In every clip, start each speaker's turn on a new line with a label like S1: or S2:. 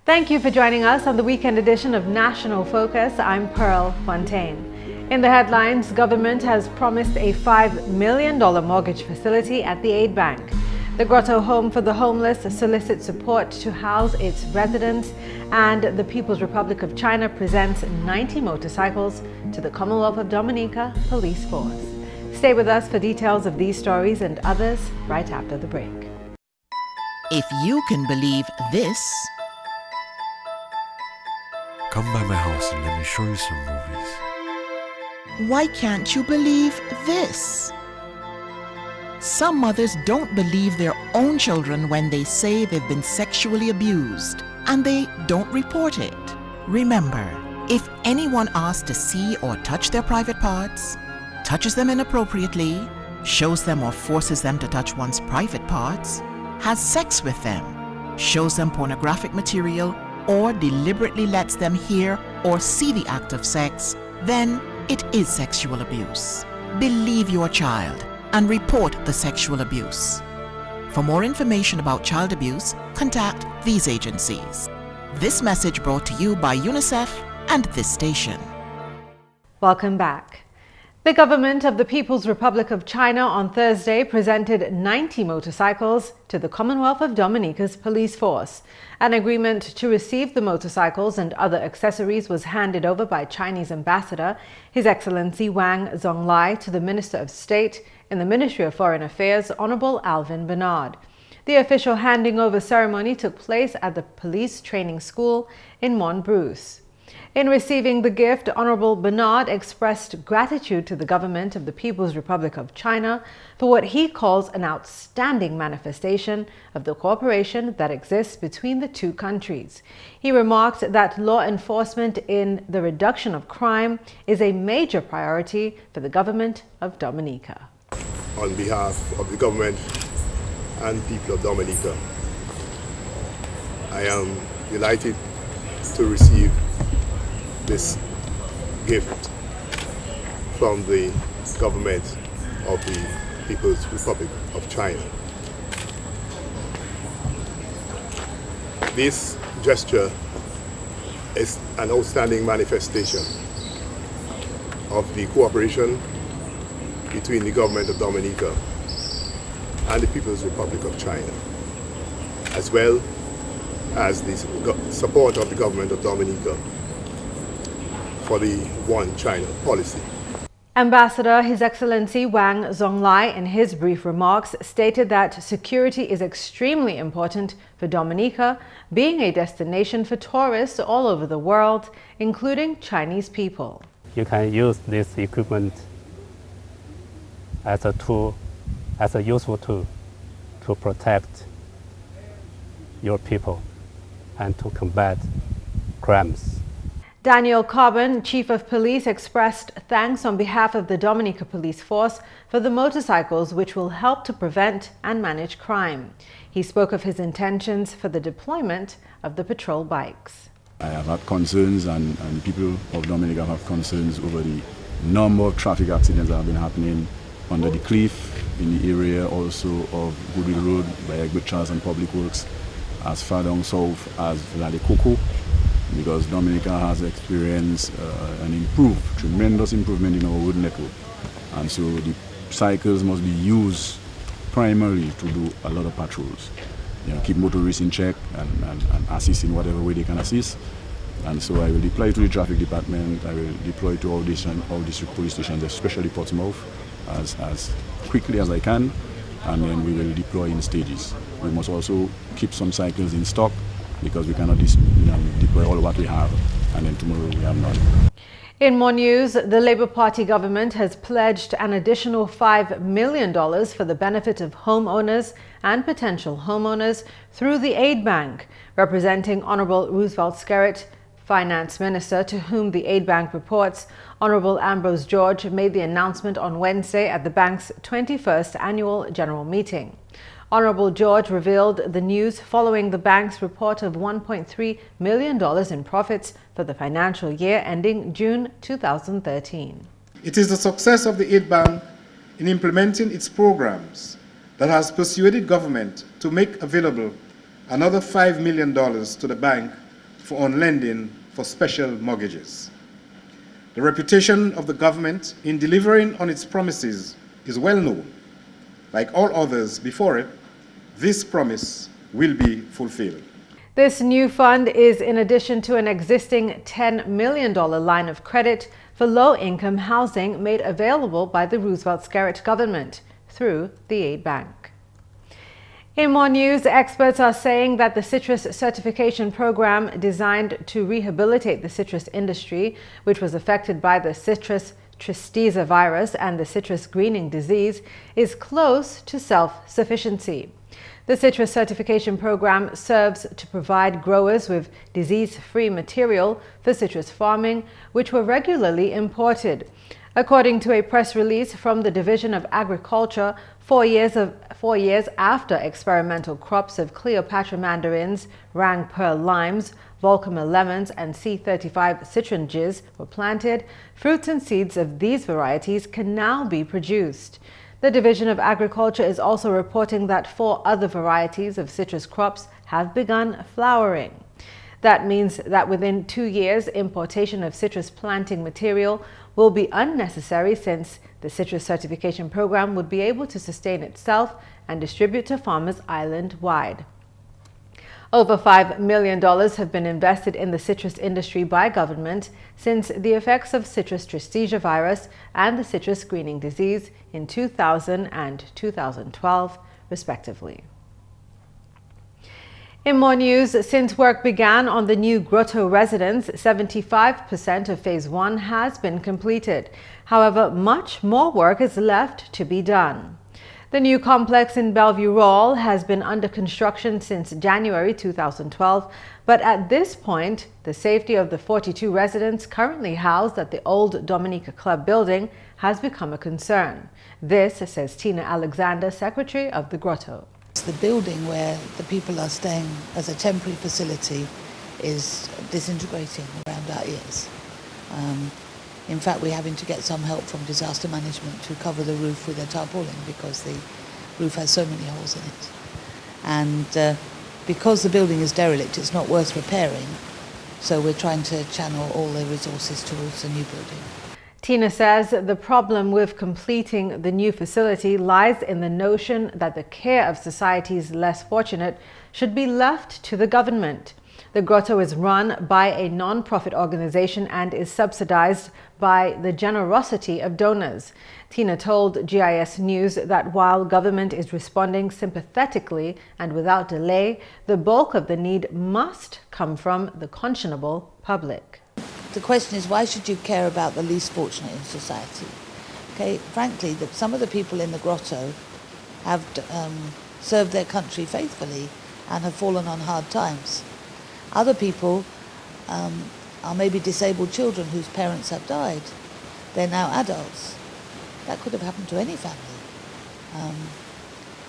S1: Thank you for joining us on the weekend edition of National Focus. I'm Pearl Fontaine. In the headlines, government has promised a $5 million mortgage facility at the Aid Bank. The Grotto Home for the Homeless solicits support to house its residents, and the People's Republic of China presents 90 motorcycles to the Commonwealth of Dominica Police Force. Stay with us for details of these stories and others right after the break.
S2: If you can believe this,
S3: come by my house and let me show you some movies.
S2: why can't you believe this? Some mothers don't believe their own children when they say they've been sexually abused, and they don't report it. Remember, if anyone asks to see or touch their private parts, touches them inappropriately, shows them or forces them to touch one's private parts, has sex with them, shows them pornographic material, or deliberately lets them hear or see the act of sex, then it is sexual abuse. Believe your child and report the sexual abuse. For more information about child abuse, contact these agencies. This message brought to you by UNICEF and this station.
S1: Welcome back. The government of the People's Republic of China on Thursday presented 90 motorcycles to the Commonwealth of Dominica's police force. An agreement to receive the motorcycles and other accessories was handed over by Chinese Ambassador, His Excellency Wang Zonglai, to the Minister of State in the Ministry of Foreign Affairs, Honorable Alvin Bernard. The official handing over ceremony took place at the Police Training School in Montbreuse. In receiving the gift, Honorable Bernard expressed gratitude to the government of the People's Republic of China for what he calls an outstanding manifestation of the cooperation that exists between the two countries. He remarked that law enforcement in the reduction of crime is a major priority for the government of Dominica.
S4: On behalf of the government and people of Dominica, I am delighted to receive this gift from the government of the People's Republic of China. This gesture is an outstanding manifestation of the cooperation between the government of Dominica and the People's Republic of China, as well as the support of the government of Dominica for the One China policy.
S1: Ambassador His Excellency Wang Zonglai, in his brief remarks, stated that security is extremely important for Dominica, being a destination for tourists all over the world, including Chinese people.
S5: You can use this equipment as a tool, as a useful tool to protect your people and to combat crimes.
S1: Daniel Carbon, Chief of Police, expressed thanks on behalf of the Dominica Police Force for the motorcycles, which will help to prevent and manage crime. He spoke of his intentions for the deployment of the patrol bikes.
S6: I have had concerns, and people of Dominica have concerns over the number of traffic accidents that have been happening under the cliff, in the area also of Goodwill Road by Egbert Charles and Public Works, as far down south as Coco, because Dominica has experienced tremendous improvement in our road network. And so the cycles must be used primarily to do a lot of patrols. Keep motorists in check and assist in whatever way they can assist. And so I will deploy to the traffic department, I will deploy to all district police stations, especially Portsmouth, as quickly as I can, and then we will deploy in stages. We must also keep some cycles in stock, because we cannot deploy all what we have and then tomorrow we have none.
S1: In more news, the Labour Party government has pledged an additional $5 million for the benefit of homeowners and potential homeowners through the Aid Bank. Representing Honourable Roosevelt Skerritt, Finance Minister, to whom the Aid Bank reports, Honourable Ambrose George made the announcement on Wednesday at the bank's 21st annual general meeting. Honourable George revealed the news following the bank's report of $1.3 million in profits for the financial year ending June 2013.
S7: It is the success of the Aid Bank in implementing its programs that has persuaded government to make available another $5 million to the bank on lending for special mortgages. The reputation of the government in delivering on its promises is well known. Like all others before it, this promise will be fulfilled.
S1: This new fund is in addition to an existing $10 million line of credit for low-income housing made available by the Roosevelt Skerrit government through the Aid Bank. In more news, experts are saying that the citrus certification program designed to rehabilitate the citrus industry, which was affected by the citrus tristeza virus and the citrus greening disease, is close to self-sufficiency. The citrus certification program serves to provide growers with disease-free material for citrus farming, which were regularly imported. According to a press release from the Division of Agriculture, 4 years after experimental crops of Cleopatra mandarins, Rang Pearl limes, Volcoma lemons, and C35 citronges were planted, fruits and seeds of these varieties can now be produced. The Division of Agriculture is also reporting that 4 other varieties of citrus crops have begun flowering. That means that within 2 years, importation of citrus planting material will be unnecessary, since the citrus certification program would be able to sustain itself and distribute to farmers island-wide. Over $5 million have been invested in the citrus industry by government since the effects of citrus tristeza virus and the citrus greening disease in 2000 and 2012, respectively. In more news, since work began on the new Grotto residence, 75% of Phase 1 has been completed. However, much more work is left to be done. The new complex in Bellevue Royal has been under construction since January 2012, but at this point, the safety of the 42 residents currently housed at the old Dominica Club building has become a concern. This, says Tina Alexander, Secretary of the Grotto.
S8: The building where the people are staying as a temporary facility is disintegrating around our ears. In fact, we're having to get some help from disaster management to cover the roof with a tarpaulin because the roof has so many holes in it. And because the building is derelict, it's not worth repairing, so we're trying to channel all the resources towards a new building.
S1: Tina says the problem with completing the new facility lies in the notion that the care of society's less fortunate should be left to the government. The Grotto is run by a non-profit organization and is subsidized by the generosity of donors. Tina told GIS News that while government is responding sympathetically and without delay, the bulk of the need must come from the conscionable public.
S8: The question is, why should you care about the least fortunate in society? Okay, frankly, some of the people in the Grotto have served their country faithfully and have fallen on hard times. Other people are maybe disabled children whose parents have died. They're now adults. That could have happened to any family.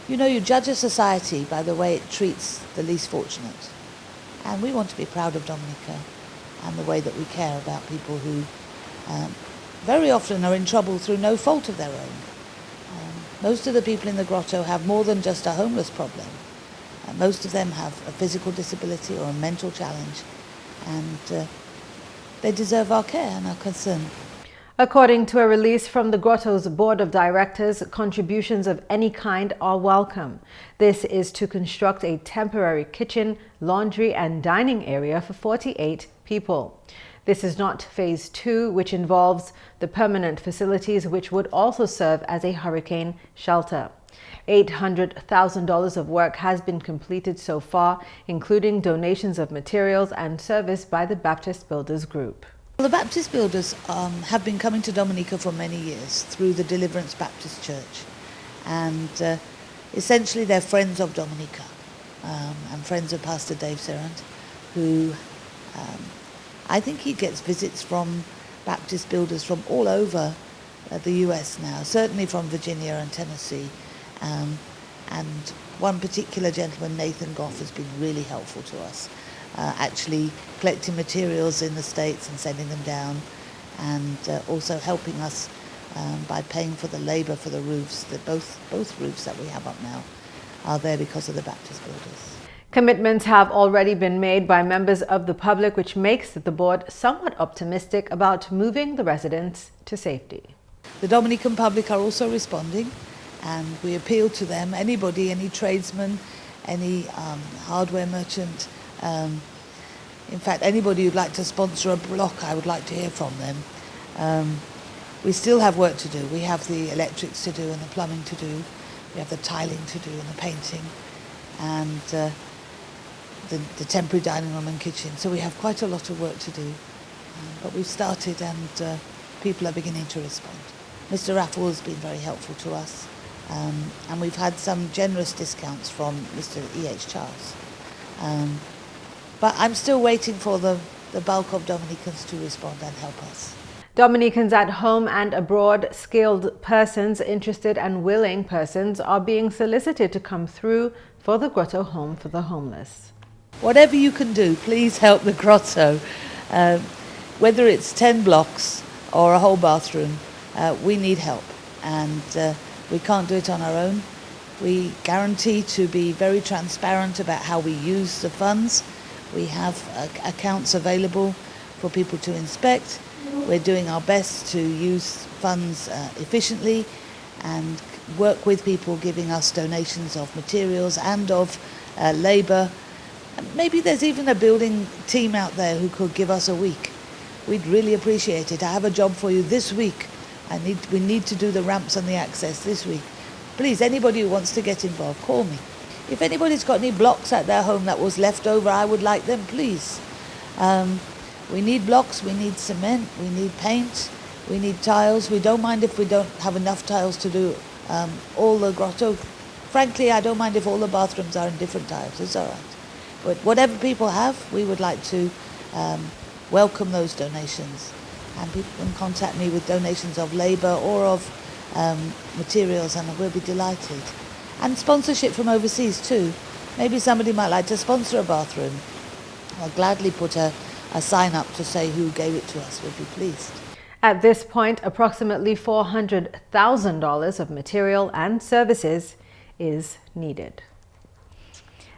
S8: You judge a society by the way it treats the least fortunate. And we want to be proud of Dominica and the way that we care about people who very often are in trouble through no fault of their own. Most of the people in the Grotto have more than just a homeless problem. Most of them have a physical disability or a mental challenge, and they deserve our care and our concern.
S1: According to a release from the Grotto's Board of Directors, contributions of any kind are welcome. This is to construct a temporary kitchen, laundry and dining area for 48 people. This is not Phase 2, which involves the permanent facilities, which would also serve as a hurricane shelter. $800,000 of work has been completed so far, including donations of materials and service by the Baptist Builders Group.
S8: Well, the Baptist Builders have been coming to Dominica for many years through the Deliverance Baptist Church, and essentially they're friends of Dominica and friends of Pastor Dave Serrant, who I think he gets visits from Baptist builders from all over the US now, certainly from Virginia and Tennessee. And one particular gentleman, Nathan Goff, has been really helpful to us, actually collecting materials in the States and sending them down, and also helping us by paying for the labour for the roofs. Both roofs that we have up now are there because of the Baptist builders.
S1: Commitments have already been made by members of the public, which makes the board somewhat optimistic about moving the residents to safety.
S8: The Dominican public are also responding, and we appeal to them, anybody, any tradesman, any hardware merchant, in fact anybody who'd like to sponsor a block, I would like to hear from them. We still have work to do. We have the electrics to do and the plumbing to do. We have the tiling to do and the painting and the temporary dining room and kitchen. So we have quite a lot of work to do. But we've started and people are beginning to respond. Mr. Raffle has been very helpful to us. And we've had some generous discounts from Mr. E.H. Charles. But I'm still waiting for the bulk of Dominicans to respond and help us.
S1: Dominicans at home and abroad, skilled persons, interested and willing persons are being solicited to come through for the Grotto Home for the Homeless.
S8: Whatever you can do, please help the Grotto. Whether it's 10 blocks or a whole bathroom, we need help. And we can't do it on our own. We guarantee to be very transparent about how we use the funds. We have accounts available for people to inspect. We're doing our best to use funds efficiently and work with people giving us donations of materials and of labour. Maybe there's even a building team out there who could give us a week. We'd really appreciate it. I have a job for you this week. We need to do the ramps and the access this week. Please, anybody who wants to get involved, call me. If anybody's got any blocks at their home that was left over, I would like them, please. We need blocks, we need cement, we need paint, we need tiles. We don't mind if we don't have enough tiles to do all the grotto. Frankly, I don't mind if all the bathrooms are in different tiles, it's all right. But whatever people have, we would like to welcome those donations. And people can contact me with donations of labour or of materials, and we'll be delighted. And sponsorship from overseas too. Maybe somebody might like to sponsor a bathroom. I'll gladly put a sign up to say who gave it to us. We'll be pleased.
S1: At this point, approximately $400,000 of material and services is needed.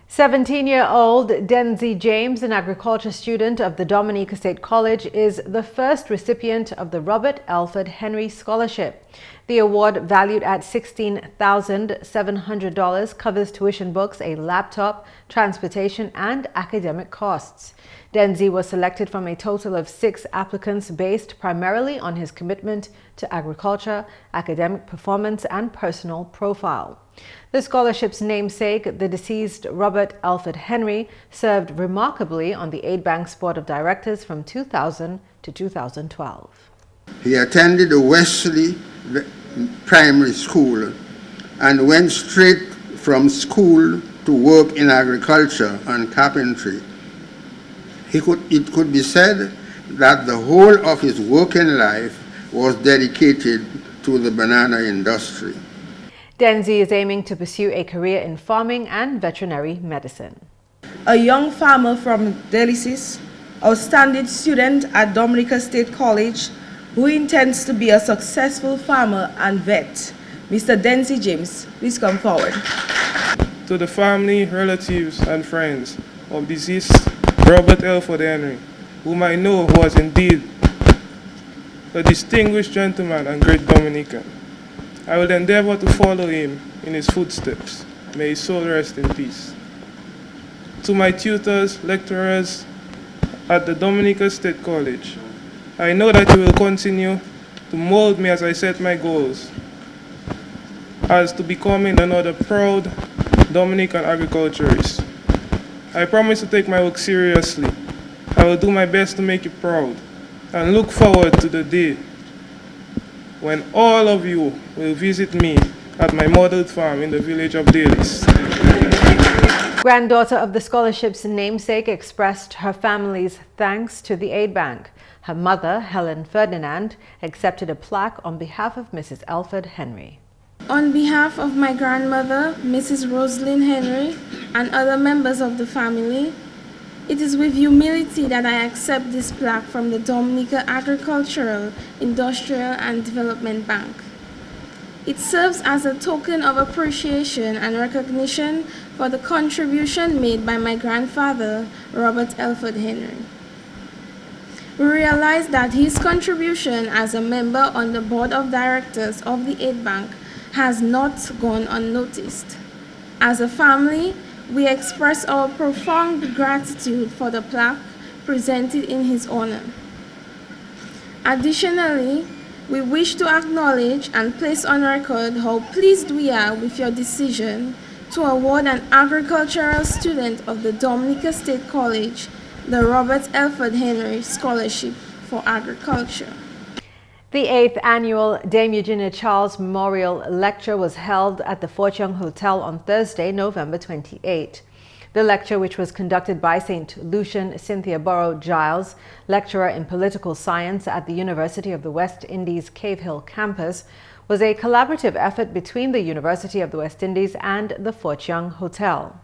S1: 17-year-old Denzi James, an agriculture student of the Dominica State College, is the first recipient of the Robert Alford Henry Scholarship. The award, valued at $16,700, covers tuition books, a laptop, transportation, and academic costs. Denzi was selected from a total of 6 applicants based primarily on his commitment to agriculture, academic performance, and personal profile. The scholarship's namesake, the deceased Robert Alford Henry, served remarkably on the Aid Bank's Board of Directors from 2000 to 2012.
S9: He attended the Wesley Primary School and went straight from school to work in agriculture and carpentry. It could be said that the whole of his working life was dedicated to the banana industry.
S1: Denzi is aiming to pursue a career in farming and veterinary medicine.
S10: A young farmer from Delicis, outstanding student at Dominica State College, who intends to be a successful farmer and vet. Mr. Denzi James, please come forward.
S11: To the family, relatives, and friends of deceased Robert Alford Henry, whom I know was indeed a distinguished gentleman and great Dominican, I will endeavor to follow him in his footsteps. May his soul rest in peace. To my tutors, lecturers at the Dominica State College, I know that you will continue to mold me as I set my goals, as to becoming another proud Dominican agriculturist. I promise to take my work seriously. I will do my best to make you proud and look forward to the day when all of you will visit me at my modeled farm in the village of Dalis.
S1: Granddaughter of the scholarship's namesake expressed her family's thanks to the Aid Bank. Her mother, Helen Ferdinand, accepted a plaque on behalf of Mrs. Alford Henry.
S12: On behalf of my grandmother, Mrs. Rosalind Henry, and other members of the family, it is with humility that I accept this plaque from the Dominica Agricultural, Industrial and Development Bank. It serves as a token of appreciation and recognition for the contribution made by my grandfather, Robert Alford Henry. We realize that his contribution as a member on the board of directors of the Aid Bank has not gone unnoticed. As a family, we express our profound gratitude for the plaque presented in his honor. Additionally, we wish to acknowledge and place on record how pleased we are with your decision to award an agricultural student of the Dominica State College the Robert Alford Henry Scholarship for Agriculture.
S1: The 8th annual Dame Eugenia Charles Memorial Lecture was held at the Fort Young Hotel on Thursday, November 28. The lecture, which was conducted by St. Lucian Cynthia Burrow-Giles, lecturer in political science at the University of the West Indies Cave Hill campus, was a collaborative effort between the University of the West Indies and the Fort Young Hotel.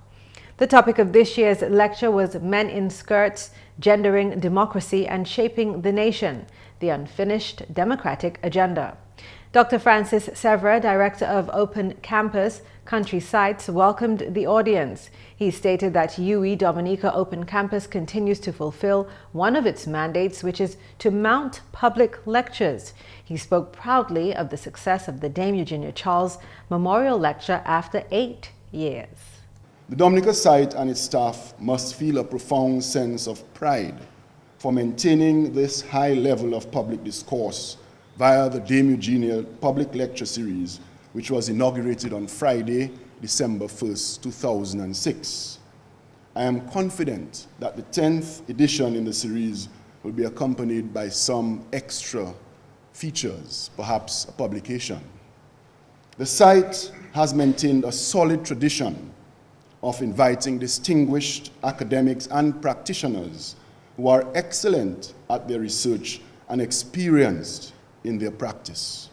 S1: The topic of this year's lecture was Men in Skirts, Gendering Democracy and Shaping the Nation, the Unfinished Democratic Agenda. Dr. Francis Severa, Director of Open Campus Country Sites, welcomed the audience. He stated that GIS Dominica Open Campus continues to fulfill one of its mandates, which is to mount public lectures. He spoke proudly of the success of the Dame Eugenia Charles Memorial Lecture after 8 years.
S13: The Dominica site and its staff must feel a profound sense of pride for maintaining this high level of public discourse via the Dame Eugenia Public Lecture Series, which was inaugurated on Friday, December 1st, 2006. I am confident that the 10th edition in the series will be accompanied by some extra features, perhaps a publication. The site has maintained a solid tradition of inviting distinguished academics and practitioners who are excellent at their research and experienced in their practice.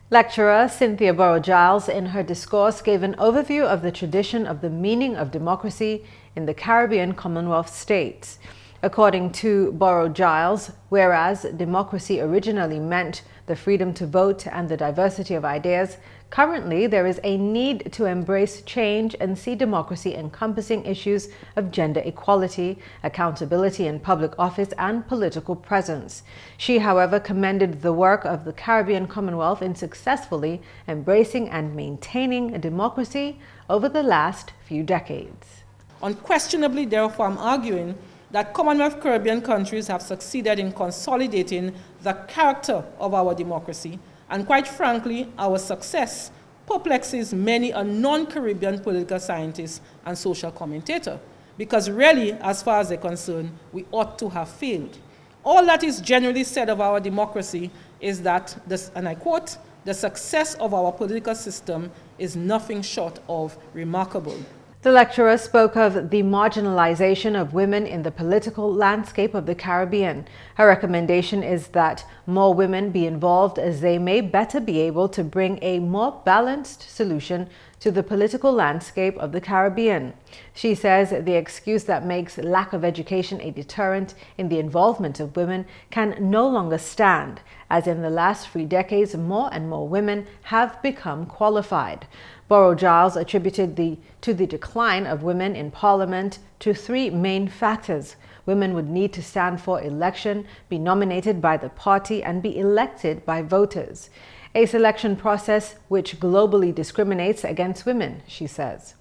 S1: Lecturer Cynthia Burrow-Giles, in her discourse, gave an overview of the tradition of the meaning of democracy in the Caribbean Commonwealth states. According to Burrow-Giles, whereas democracy originally meant the freedom to vote and the diversity of ideas, currently there is a need to embrace change and see democracy encompassing issues of gender equality, accountability in public office, and political presence. She, however, commended the work of the Caribbean Commonwealth in successfully embracing and maintaining a democracy over the last few decades.
S14: Unquestionably, therefore, I'm arguing that Commonwealth Caribbean countries have succeeded in consolidating the character of our democracy, and quite frankly, our success perplexes many a non-Caribbean political scientist and social commentator, because really, as far as they're concerned, we ought to have failed. All that is generally said of our democracy is that, and I quote, "the success of our political system is nothing short of remarkable."
S1: The lecturer spoke of the marginalization of women in the political landscape of the Caribbean. Her recommendation is that more women be involved, as they may better be able to bring a more balanced solution to the political landscape of the Caribbean. She says the excuse that makes lack of education a deterrent in the involvement of women can no longer stand, as in the last 3 decades, more and more women have become qualified. Burrow-Giles attributed to the decline of women in Parliament to 3 main factors. Women would need to stand for election, be nominated by the party, and be elected by voters. A selection process which globally discriminates against women, she says.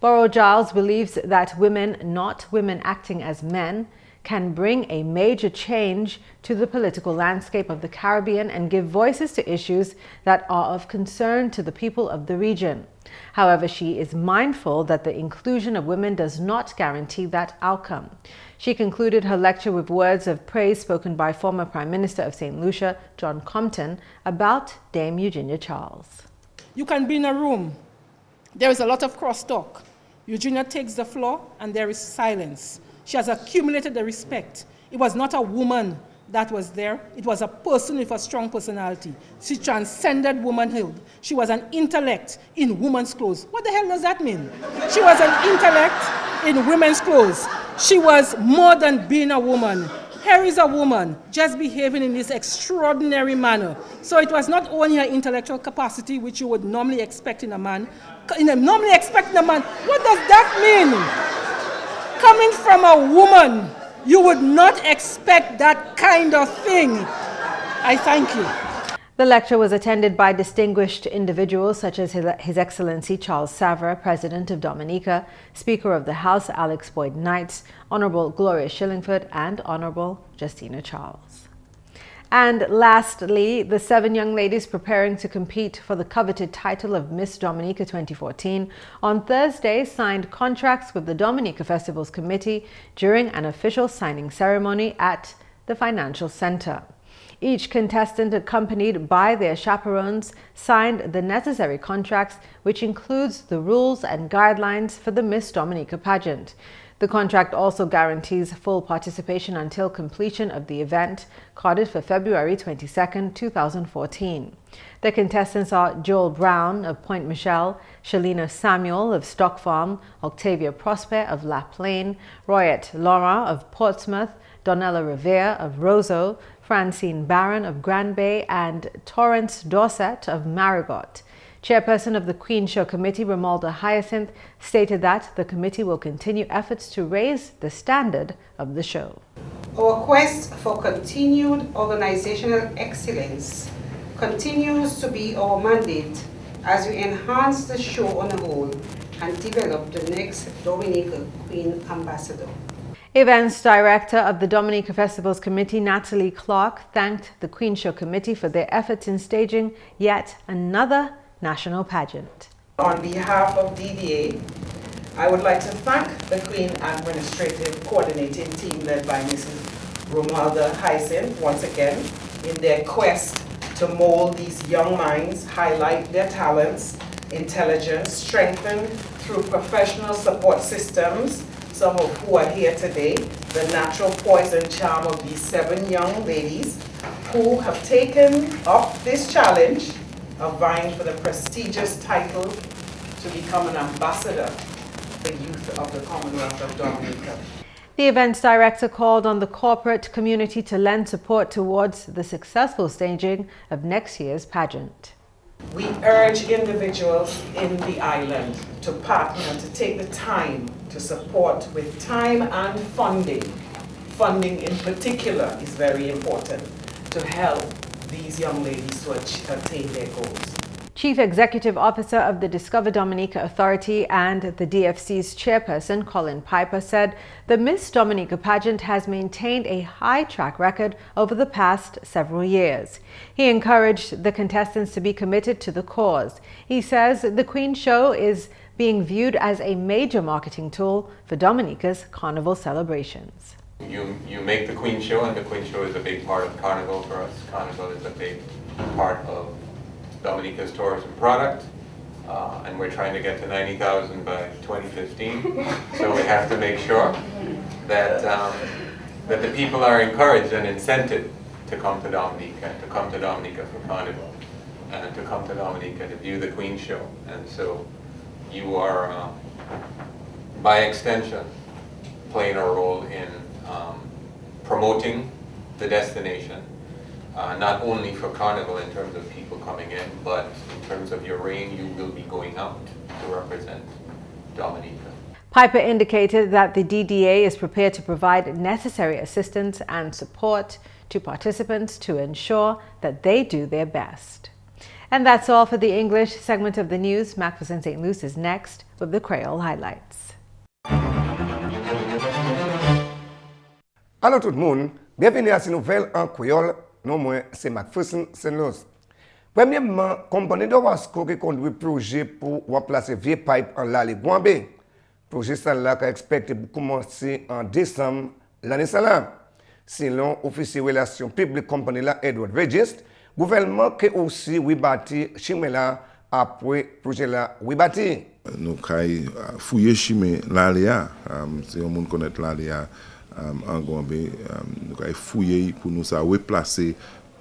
S1: Burrow-Giles believes that women, not women acting as men, can bring a major change to the political landscape of the Caribbean and give voices to issues that are of concern to the people of the region. However, she is mindful that the inclusion of women does not guarantee that outcome. She concluded her lecture with words of praise spoken by former Prime Minister of St. Lucia, John Compton, about Dame Eugenia Charles.
S14: You can be in a room. There is a lot of crosstalk. Eugenia takes the floor and there is silence. She has accumulated the respect. It was not a woman that was there. It was a person with a strong personality. She transcended womanhood. She was an intellect in woman's clothes. What the hell does that mean? She was an intellect in women's clothes. She was more than being a woman. here is a woman just behaving in this extraordinary manner. So it was not only her intellectual capacity, which you would normally expect in a man. What does that mean? Coming from a woman, you would not expect that kind of thing. I thank you.
S1: The lecture was attended by distinguished individuals such as His Excellency Charles Savra, President of Dominica, Speaker of the House Alex Boyd Knights, Honorable Gloria Shillingford, and Honorable Justina Charles. And lastly, the 7 young ladies preparing to compete for the coveted title of Miss Dominica 2014 on Thursday signed contracts with the Dominica Festivals Committee during an official signing ceremony at the Financial Center. Each contestant, accompanied by their chaperones, signed the necessary contracts, which includes the rules and guidelines for the Miss Dominica pageant. The contract also guarantees full participation until completion of the event, carded for February 22, 2014. The contestants are Joel Brown of Point Michelle, Shalina Samuel of Stock Farm, Octavia Prosper of La Plaine, Royette Laura of Portsmouth, Donella Revere of Roseau, Francine Barron of Grand Bay, and Torrance Dorset of Marigot. Chairperson of the Queen Show Committee, Romualda Hyacinth, stated that the committee will continue efforts to raise the standard of the show.
S15: Our quest for continued organizational excellence continues to be our mandate as we enhance the show on the whole and develop the next Dominica Queen Ambassador.
S1: Events Director of the Dominica Festivals Committee, Natalie Clark, thanked the Queen Show Committee for their efforts in staging yet another national pageant.
S16: On behalf of DDA, I would like to thank the Queen Administrative Coordinating Team led by Mrs. Romualda Hyacinth once again in their quest to mold these young minds, highlight their talents, intelligence, strengthen through professional support systems, some of who are here today, the natural poise and charm of these 7 young ladies who have taken up this challenge of vying for the prestigious title to become an ambassador for youth of the Commonwealth of Dominica.
S1: The events director called on the corporate community to lend support towards the successful staging of next year's pageant.
S16: We urge individuals in the island to partner, to take the time to support with time and funding. Funding in particular is very important to help these young ladies to attain their goals.
S1: Chief Executive Officer of the Discover Dominica Authority and the DFC's chairperson, Colin Piper, said the Miss Dominica pageant has maintained a high track record over the past several years. He encouraged the contestants to be committed to the cause. He says the Queen Show is being viewed as a major marketing tool for Dominica's Carnival celebrations.
S17: You make the Queen Show, and the Queen Show is a big part of Carnival for us. Carnival is a big part of Dominica's tourism product, and we're trying to get to 90,000 by 2015. So we have to make sure that that the people are encouraged and incented to come to Dominica, for Carnival, and to come to Dominica to view the Queen Show. And so you are, by extension, playing a role in promoting the destination. Not only for Carnival in terms of people coming in, but in terms of your reign, you will be going out to represent Dominica.
S1: Piper indicated that the DDA is prepared to provide necessary assistance and support to participants to ensure that they do their best. And that's all for the English segment of the news. McPherson St. Luce is next with the Creole highlights.
S18: Allô tout le monde, bienvenue à ces nouvelles en créole. Non moins, c'est McPherson St. Luce. Premièrement, compagnie de Wasco qui conduit projet pour remplacer vieux pipe en l'allée Guambé. Projet ça là qui est expecté pour commencer en décembre l'année là. Selon officier relations publiques compagnie là Edward Regis, gouvernement qui aussi oui bâti chemin là après projet là oui bâti.
S19: Nous avons fouillé chemin l'allée, si on connaît l'allée en Gambie, nous avons fouillé pour nous replacer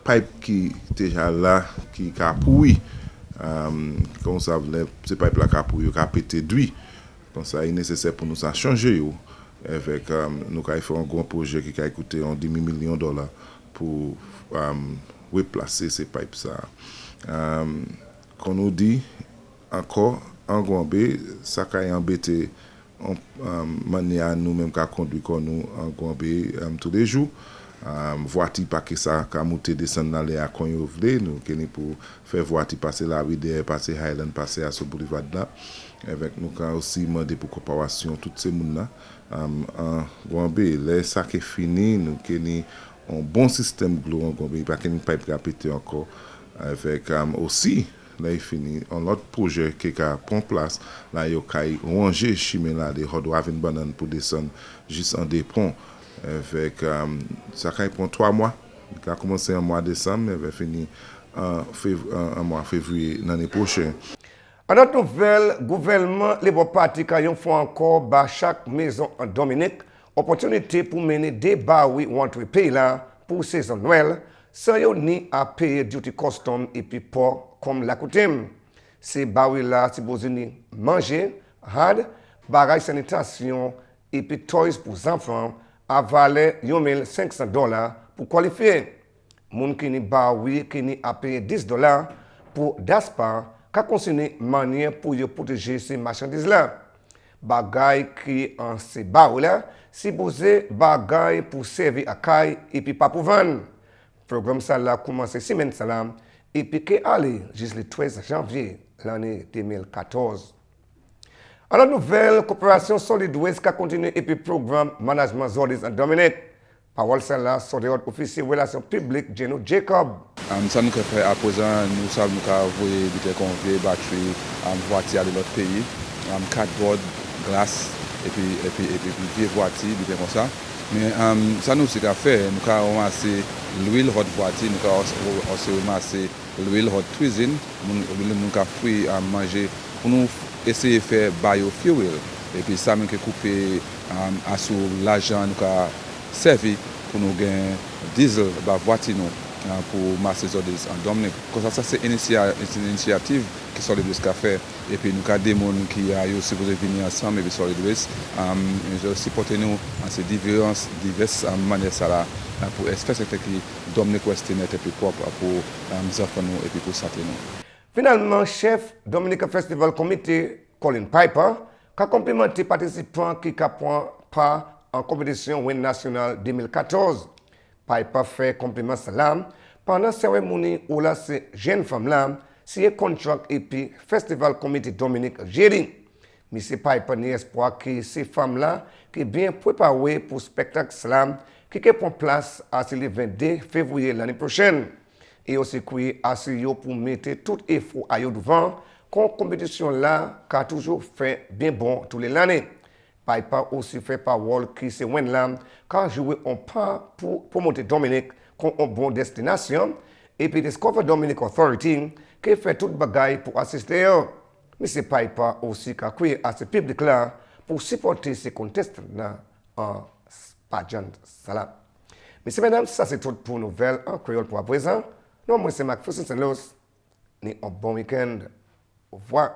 S19: pipe qui déjà là qui a pourri, comme ça ces pipe là qui a pourri, qui a pété d'huile, donc ça est nécessaire pour nous changer avec nous avons fait un grand projet qui a coûté $10 millions pour replacer ces pipes ça. Qu'on nous dit encore en Gambie, ça a embêté manière nous-mêmes qu'à conduire nous en Gambie tous les jours. Voiture pas que ça qu'à monter descendre dans les à quand vous voulez nous qui pour faire voiture passer la rivière passer Highland passer à ce boulevard là avec nous quand aussi demander pour coopération toutes ces monde là en Gambie les ça qui fini nous qui un bon système global en Gambie pas qu'une pipe répéter encore avec aussi là il fini un autre projet qui a prend place là il y a ranger chemin là des road having banane pour descendre juste en des ponts avec ça prend 3 mois. Il a commencé en mois de décembre et va finir en mois février l'année prochaine.
S18: En notre nouvelle, gouvernement, les bons partis qui font encore dans chaque maison en Dominique, opportunité pour mener des baoui ou entre pays là pour saison Noël, sans ni à payer duty custom et puis pas comme la coutume. Ces baoui là, c'est besoin de manger, hard, bagaille sanitation et puis toys pour les enfants. À valer $1,500 pour qualifier. Moun qui ni baoui qui ni a payé $10 pour DASPA qu'a consigné manière pour protéger ces marchandises là. Bagay qui en ces baoui là, si posé bagay pour servir à caille et puis pas pour vendre. Programme ça là commencé semaine salam et puis qui allait jusqu'au 13 janvier l'année 2014. Alors, nouvelle coopération Solid Waste qui continue et puis programme Management Zordis en Dominique. Parole celle-là sur les officiers relations publiques, Geno Jacob.
S20: Ça nous fait à présent, nous savons nous envoyer des conviés, batteries, voitures de l'autre pays, cardboard, glace et puis vieilles voitures, des comme ça. Mais ça nous c'est qu'à faire, nous avons ramassé l'huile hot voiture, nous avons aussi ramassé l'huile hot cuisine, nous avons pris à manger pour nous essayer de faire biofuel et puis ça nous couper à sur l'argent nous a servi pour nous gagner diesel la voiture pour masser en Dominique. Comme ça c'est une initiative qui sont les deux cafés et puis nous avons des gens qui ont supposé venir ensemble et puis Solid Waste supporter nous en ces diverses manières ça là pour espérer que Dominique West est plus propre pour nous offrir nous et puis pour santé nous.
S18: Finalement, chef Dominica Festival Committee, Colin Piper, qui a complimenté les participants qui prennent part en compétition Win National 2014. Piper fait compliment salam pendant la cérémonie où là, ces jeunes femmes-là, si un contrat et puis Festival Committee Dominique Géry. Mais c'est Piper ni espoir que ces femmes-là qui bien préparées pour le spectacle slam qui prend place à le 22 février l'année prochaine. Et aussi assurer pour mettre tout effort à devant, quand compétition là, qui a toujours fait bien bon tous les années. Piper aussi fait parole qui se win là, qui a joué un pas pour monter Dominique comme une bonne destination, et puis Discover Dominic Authority qui fait toute bagaille pour assister. Mais c'est Piper aussi qui a créé à ce public là pour supporter ces contestants là en pageant. Messieurs, mesdames, ça c'est tout pour nouvelles en créole pour à présent. Non, moi c'est McPherson et Luce. Un bon week-end. Au revoir.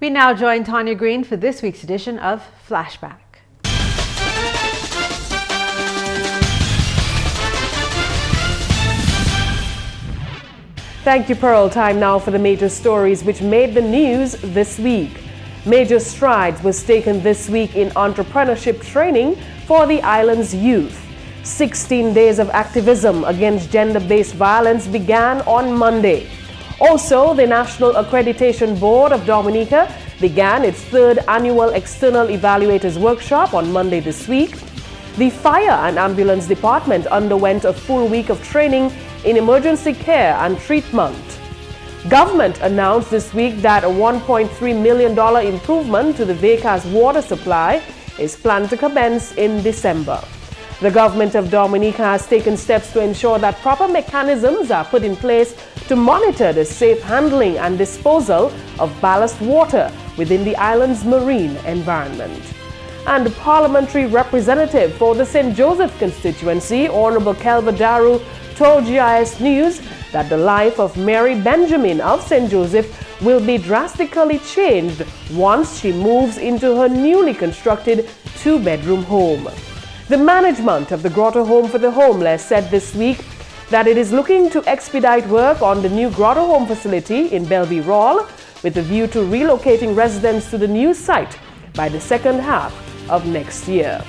S1: We now join Tanya Green for this week's edition of Flashback.
S21: Thank you, Pearl. Time now for the major stories which made the news this week. Major strides was taken this week in entrepreneurship training for the island's youth. 16 days of activism against gender-based violence began on Monday. Also, the National Accreditation Board of Dominica began its 3rd annual External Evaluators Workshop on Monday this week. The Fire and Ambulance Department underwent a full week of training in emergency care and treatment. Government announced this week that a $1.3 million improvement to the Veca's water supply is planned to commence in December. The government of Dominica has taken steps to ensure that proper mechanisms are put in place to monitor the safe handling and disposal of ballast water within the island's marine environment. And the parliamentary representative for the St. Joseph constituency, Honorable Kelva Daru, told GIS News that the life of Mary Benjamin of St. Joseph will be drastically changed once she moves into her newly constructed 2-bedroom home. The management of the Grotto Home for the Homeless said this week that it is looking to expedite work on the new Grotto Home facility in Morial with a view to relocating residents to the new site by the second half of next year.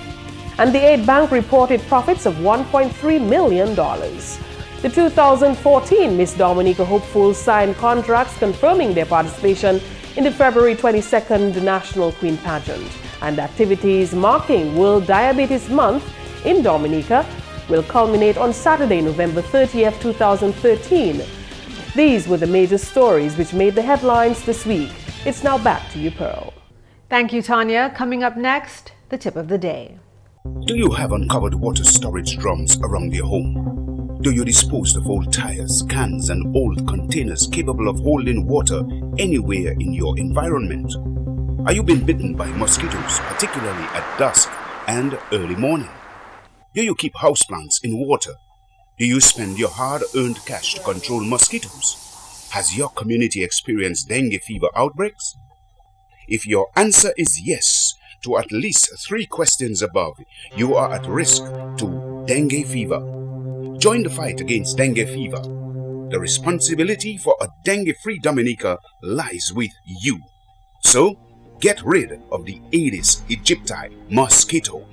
S21: And the aid bank reported profits of $1.3 million. The 2014 Miss Dominica hopefuls signed contracts confirming their participation in the February 22nd National Queen Pageant. And activities marking World Diabetes Month in Dominica will culminate on Saturday, November 30th, 2013. These were the major stories which made the headlines this week. It's now back to you, Pearl.
S1: Thank you, Tanya. Coming up next, the tip of the day.
S3: Do you have uncovered water storage drums around your home? Do you dispose of old tires, cans and old containers capable of holding water anywhere in your environment? Are you being bitten by mosquitoes, particularly at dusk and early morning? Do you keep houseplants in water? Do you spend your hard-earned cash to control mosquitoes? Has your community experienced dengue fever outbreaks? If your answer is yes to at least 3 questions above, you are at risk to dengue fever. Join the fight against dengue fever. The responsibility for a dengue-free Dominica lies with you. So, get rid of the Aedes aegypti mosquito.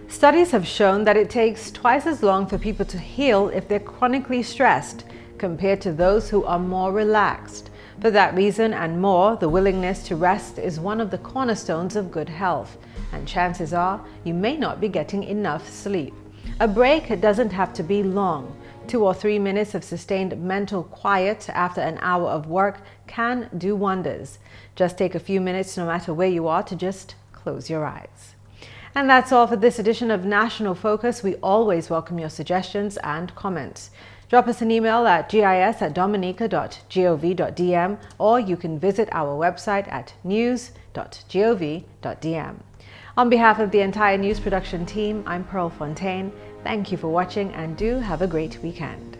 S1: Studies have shown that it takes twice as long for people to heal if they're chronically stressed compared to those who are more relaxed. For that reason and more, the willingness to rest is one of the cornerstones of good health, and chances are you may not be getting enough sleep. A break doesn't have to be long. 2 or 3 minutes of sustained mental quiet after an hour of work can do wonders. Just take a few minutes, no matter where you are, to just close your eyes. And that's all for this edition of National Focus. We always welcome your suggestions and comments. Drop us an email at gis@dominica.gov.dm, or you can visit our website at news.gov.dm. On behalf of the entire news production team, I'm Pearl Fontaine. Thank you for watching and do have a great weekend.